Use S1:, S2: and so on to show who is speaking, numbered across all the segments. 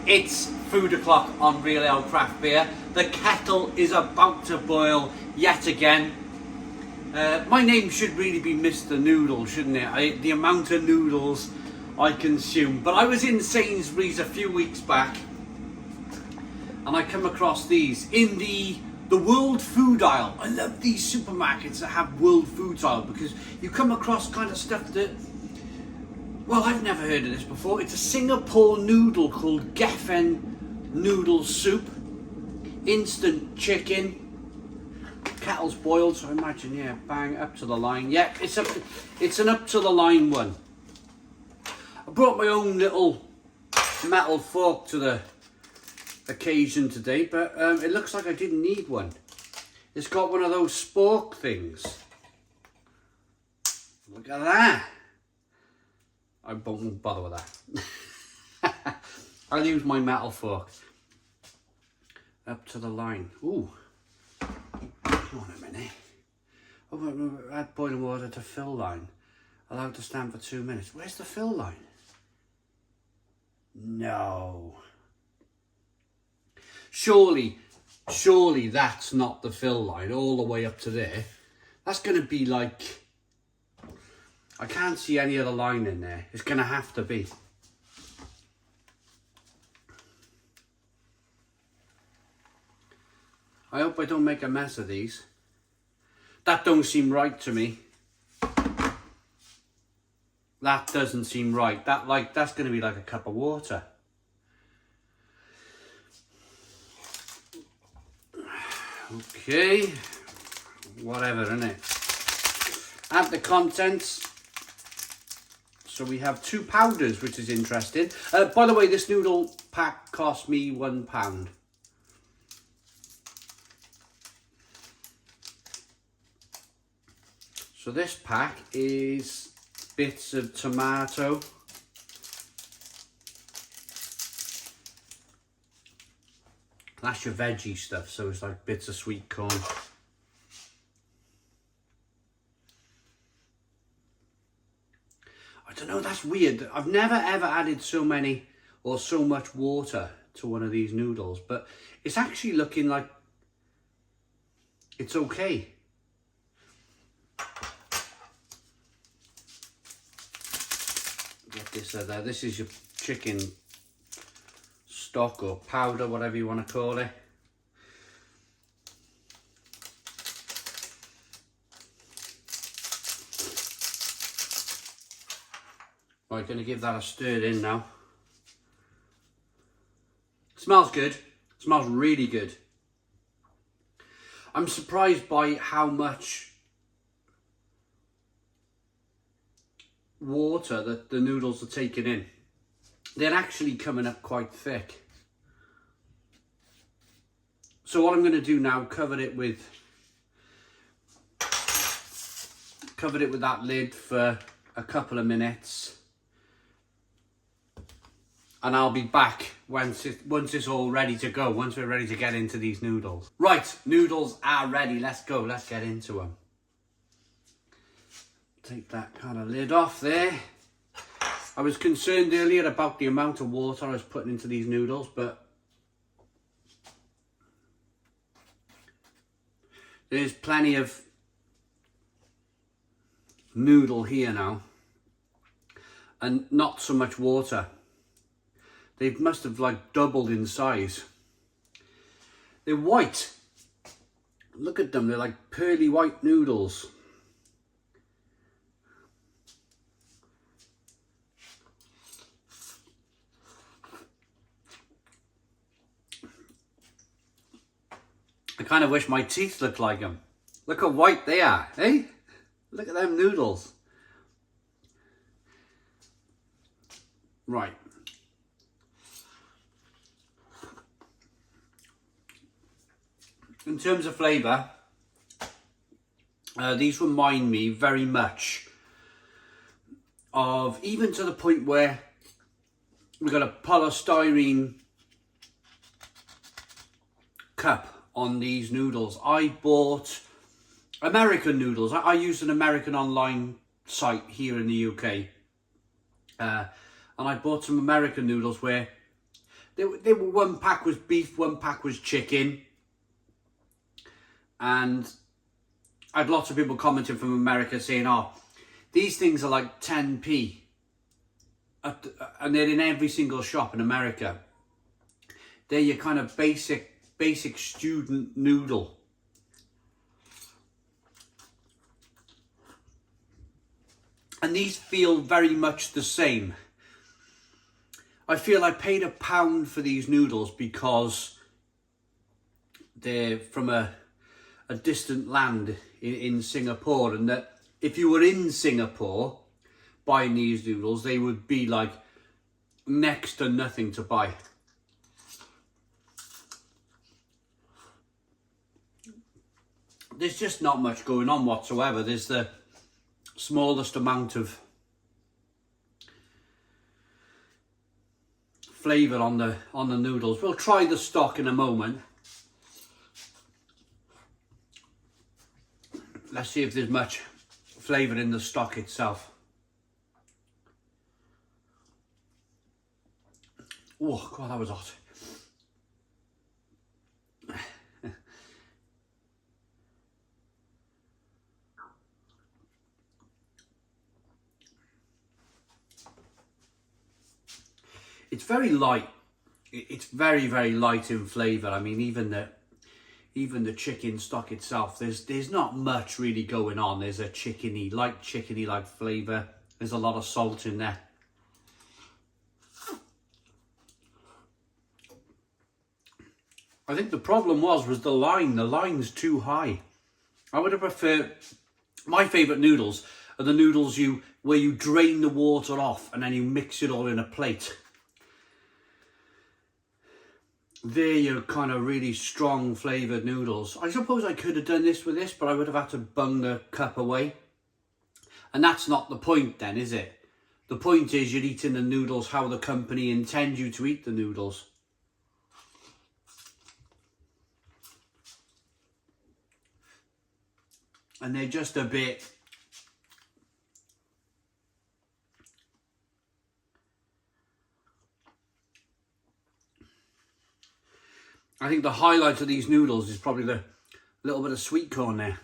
S1: It's food o'clock on Real Ale Craft Beer. The kettle is about to boil yet again. My name should really be Mr. Noodle, shouldn't it? The amount of noodles I consume. But I was in Sainsbury's a few weeks back and I come across these in the world food aisle. I love these supermarkets that have world foods aisle because you come across kind of stuff that, well, I've never heard of this before. It's a Singapore noodle called Gefen Noodle soup. Instant chicken. Kettle's boiled, so I imagine, yeah, bang, up to the line. Yeah, it's an up to the line one. I brought my own little metal fork to the occasion today, but it looks like I didn't need one. It's got one of those spork things. Look at that. I won't bother with that. I'll use my metal fork. Up to the line. Ooh. Come on a minute. Oh, add boiling water to fill line. Allowed to stand for 2 minutes. Where's the fill line? No. Surely that's not the fill line all the way up to there. That's going to be like... I can't see any other line in there. It's going to have to be. I hope I don't make a mess of these. That don't seem right to me. That doesn't seem right. That's going to be like a cup of water. Okay. Whatever, innit? Add the contents. So we have 2 powders, which is interesting. By the way, this noodle pack cost me £1. So this pack is bits of tomato. That's your veggie stuff, so it's like bits of sweet corn. I don't know, that's weird. I've never ever added so many or so much water to one of these noodles, but it's actually looking like it's okay. Get this there. This is your chicken stock or powder, whatever you want to call it. Right, going to give that a stir in now. Smells good. Smells really good. I'm surprised by how much water that the noodles are taking in. They're actually coming up quite thick. So what I'm going to do now, cover it with that lid for a couple of minutes. And I'll be back once it's all ready to go, once we're ready to get into these noodles. Right, noodles are ready. Let's go. Let's get into them. Take that kind of lid off there. I was concerned earlier about the amount of water I was putting into these noodles, but there's plenty of noodle here now and not so much water. They must have like doubled in size. They're white. Look at them, they're like pearly white noodles. I kind of wish my teeth looked like them. Look how white they are, eh? Look at them noodles. Right. In terms of flavour, these remind me very much of, even to the point where we've got a polystyrene cup on these noodles. I bought American noodles. I used an American online site here in the UK. And I bought some American noodles where They were, one pack was beef, one pack was chicken. And I had lots of people commenting from America saying, oh, these things are like 10p. And they're in every single shop in America. They're your kind of basic student noodle. And these feel very much the same. I feel I paid £1 for these noodles because they're from a distant land in Singapore, and that if you were in Singapore buying these noodles, they would be like next to nothing to buy. There's just not much going on whatsoever. There's the smallest amount of flavour on the noodles. We'll try the stock in a moment. Let's see if there's much flavour in the stock itself. Oh God, that was hot. It's very light. It's very, very light in flavour. I mean, even the chicken stock itself, there's not much really going on. There's a light chickeny like flavour. There's a lot of salt in there. I think the problem was the line. The line's too high. I would have preferred, my favourite noodles are the noodles where you drain the water off and then you mix it all in a plate. They're your kind of really strong flavoured noodles. I suppose I could have done this with this, but I would have had to bung the cup away. And that's not the point then, is it? The point is you're eating the noodles how the company intends you to eat the noodles. And they're just a bit... I think the highlight of these noodles is probably the little bit of sweet corn there.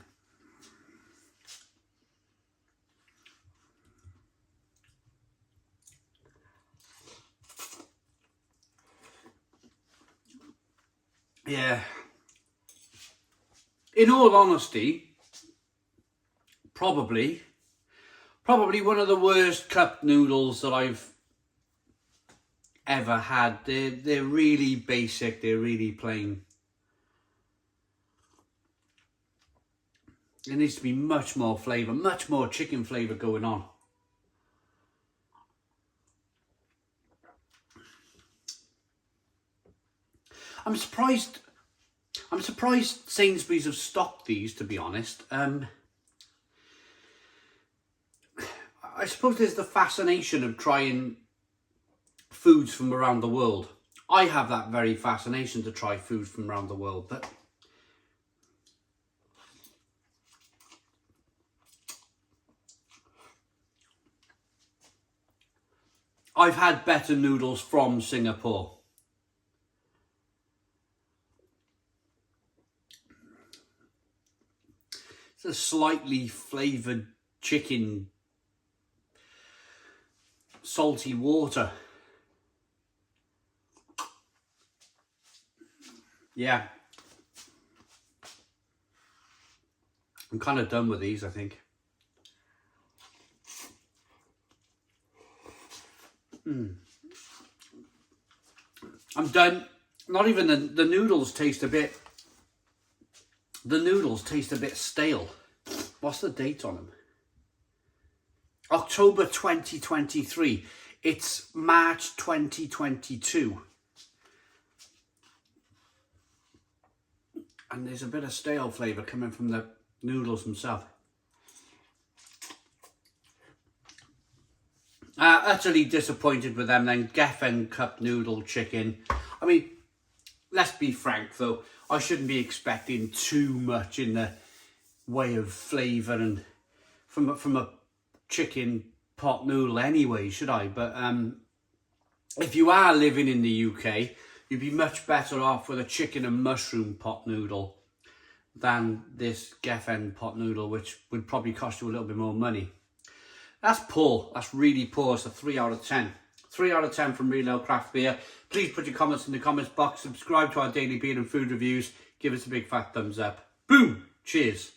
S1: Yeah. In all honesty, probably one of the worst cup noodles that I've ever had. They're really basic, they're really plain. There needs to be much more flavour, much more chicken flavour going on. I'm surprised Sainsbury's have stocked these, to be honest. I suppose there's the fascination of trying foods from around the world. I have that very fascination to try food from around the world, but I've had better noodles from Singapore. It's a slightly flavoured chicken, salty water. Yeah. I'm kind of done with these, I think. I'm done. Not even the noodles taste a bit... The noodles taste a bit stale. What's the date on them? October 2023. It's March 2022. And there's a bit of stale flavour coming from the noodles themselves. Utterly disappointed with them then. Gefen cup noodle chicken. I mean, let's be frank though. I shouldn't be expecting too much in the way of flavour and from a chicken pot noodle anyway, should I? But if you are living in the UK you'd be much better off with a chicken and mushroom pot noodle than this Gefen pot noodle, which would probably cost you a little bit more money. That's poor. That's really poor. It's a 3 out of 10. 3 out of 10 from Real Ale Craft Beer. Please put your comments in the comments box. Subscribe to our daily beer and food reviews. Give us a big fat thumbs up. Boom. Cheers.